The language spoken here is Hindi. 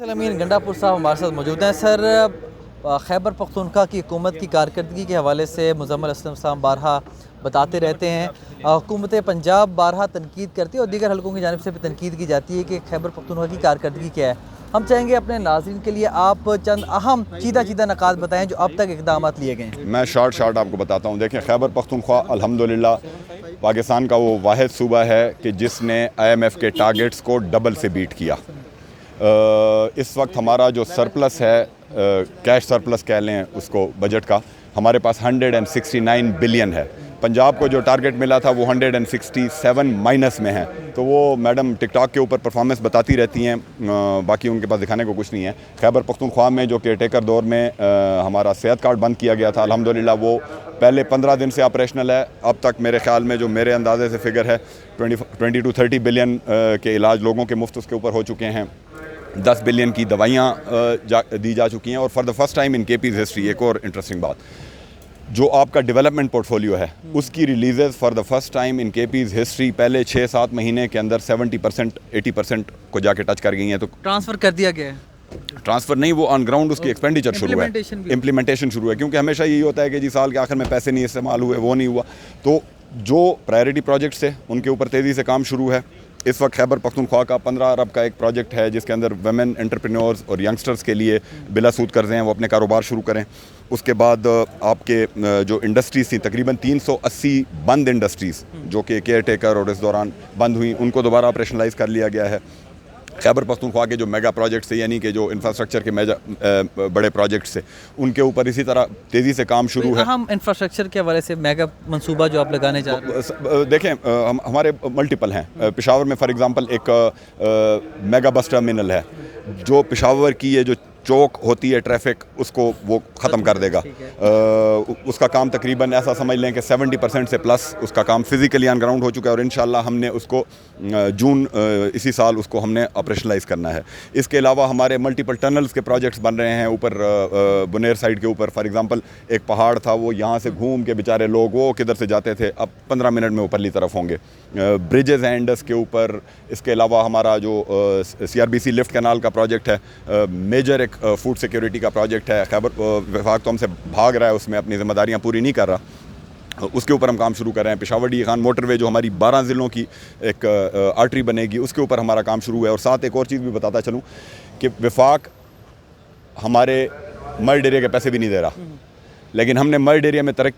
अमीन गंडापुर साहब हमारे साथ मौजूद हैं। सर, खैबर पख्तूनख्वा की हुकूमत की कारकर्दगी के हवाले से मुज़म्मिल असलम साहब बारहा बताते रहते हैं। हुकूमत पंजाब बारहा तनकीद करती है और दीगर हलकों की जानिब से भी तनकीद की जाती है कि खैबर पख्तूनख्वा की कारकर्दगी क्या है। हम चाहेंगे अपने नाज़रीन के लिए आप चंद अहम चीदा नकात बताएँ जो अब तक इक़दाम लिए गए हैं। मैं शॉर्ट आपको बताता हूँ। देखें, खैबर पख्तूनख्वा अल्हम्दुलिल्लाह पाकिस्तान का वो वाहिद सूबा है कि जिसने IMF के टारगेट्स को डबल से बीट किया। इस वक्त हमारा जो सरप्लस है, कैश सरप्लस कह लें उसको, बजट का, हमारे पास 169 बिलियन है। पंजाब को जो टारगेट मिला था वो 167 माइनस में है। तो वो मैडम टिकटॉक के ऊपर परफॉर्मेंस बताती रहती हैं, बाकी उनके पास दिखाने को कुछ नहीं है। खैबर पख्तूनख्वा में जो केयरटेकर दौर में हमारा सेहत कार्ड बंद किया गया था, अल्हम्दुलिल्लाह वो पहले 15 दिन से ऑपरेशनल है। अब तक मेरे ख्याल में, जो मेरे अंदाजे से फिगर है, 20 to 30 बिलियन के इलाज लोगों के मुफ्त उसके ऊपर हो चुके हैं। 10 बिलियन की दवाइयाँ दी जा चुकी हैं। और for the first time in KP's history, एक और इंटरेस्टिंग बात, जो आपका डेवलपमेंट पोर्टफोलियो है उसकी releases for the first time in KP's history पहले 6-7 महीने के अंदर 70% 80% को जाके टच कर गई हैं। तो ट्रांसफ़र कर दिया गया है। ट्रांसफ़र नहीं, वो ऑन ग्राउंड उसकी एक्सपेंडिचर शुरू है, इम्प्लीमेंटेशन शुरू है। क्योंकि हमेशा यही होता है कि जी साल के आखिर में पैसे नहीं इस्तेमाल हुए, वो नहीं हुआ। तो जो प्रायोरिटी प्रोजेक्ट्स है उनके ऊपर तेज़ी से काम शुरू है। इस वक्त खैबर पख्तूनख्वा का 15 अरब का एक प्रोजेक्ट है जिसके अंदर वुमेन एंटरप्रेन्योर्स और यंगस्टर्स के लिए बिला सूद कर्ज़े हैं, वो अपने कारोबार शुरू करें। उसके बाद आपके जो इंडस्ट्रीज़ थी, तकरीबन 380 बंद इंडस्ट्रीज़ जो कि केयर टेकर और इस दौरान बंद हुई, उनको दोबारा ऑपरेशनलाइज कर लिया गया है। खैबर पख्तूनख्वा के जो मेगा प्रोजेक्ट्स है, यानी कि जो इंफ्रास्ट्रक्चर के बड़े प्रोजेक्ट्स है, उनके ऊपर इसी तरह तेज़ी से काम शुरू है। हम इंफ्रास्ट्रक्चर के हवाले से मेगा मंसूबा जो आप लगाने जा रहे हैं, देखें, हमारे मल्टीपल हैं। पेशावर में फॉर एग्जांपल एक मेगा बस टर्मिनल है जो पेशावर की ये जो चौक होती है ट्रैफिक, उसको वो ख़त्म कर देगा। उसका काम तकरीबन ऐसा समझ लें कि 70% से प्लस उसका काम फिज़िकली ऑन ग्राउंड हो चुका है और इंशाल्लाह हमने उसको जून इसी साल उसको हमने ऑपरेशनलाइज करना है। इसके अलावा हमारे मल्टीपल टनल्स के प्रोजेक्ट्स बन रहे हैं ऊपर बुनेर साइड के ऊपर। फॉर एग्जांपल एक पहाड़ था, वो यहाँ से घूम के बेचारे लोग वो किधर से जाते थे, अब 15 मिनट में ऊपरली तरफ होंगे। ब्रिजेज़ हैं इंडस के ऊपर। इसके अलावा हमारा जो CRBC लिफ्ट कैनाल का प्रोजेक्ट है, मेजर एक फूड सिक्योरिटी का प्रोजेक्ट है। खैबर विभाग तो हमसे भाग रहा है, उसमें अपनी जिम्मेदारियां पूरी नहीं कर रहा, उसके ऊपर हम काम शुरू कर रहे हैं। पेशावर डी खान मोटरवे जो हमारी 12 ज़िलों की एक आर्टरी बनेगी, उसके ऊपर हमारा काम शुरू है। और साथ एक और चीज़ भी बताता चलूँ कि विफाक हमारे मर्ड एरिया के पैसे भी नहीं दे रहा, लेकिन हमने मर्ड एरिया में तरक्की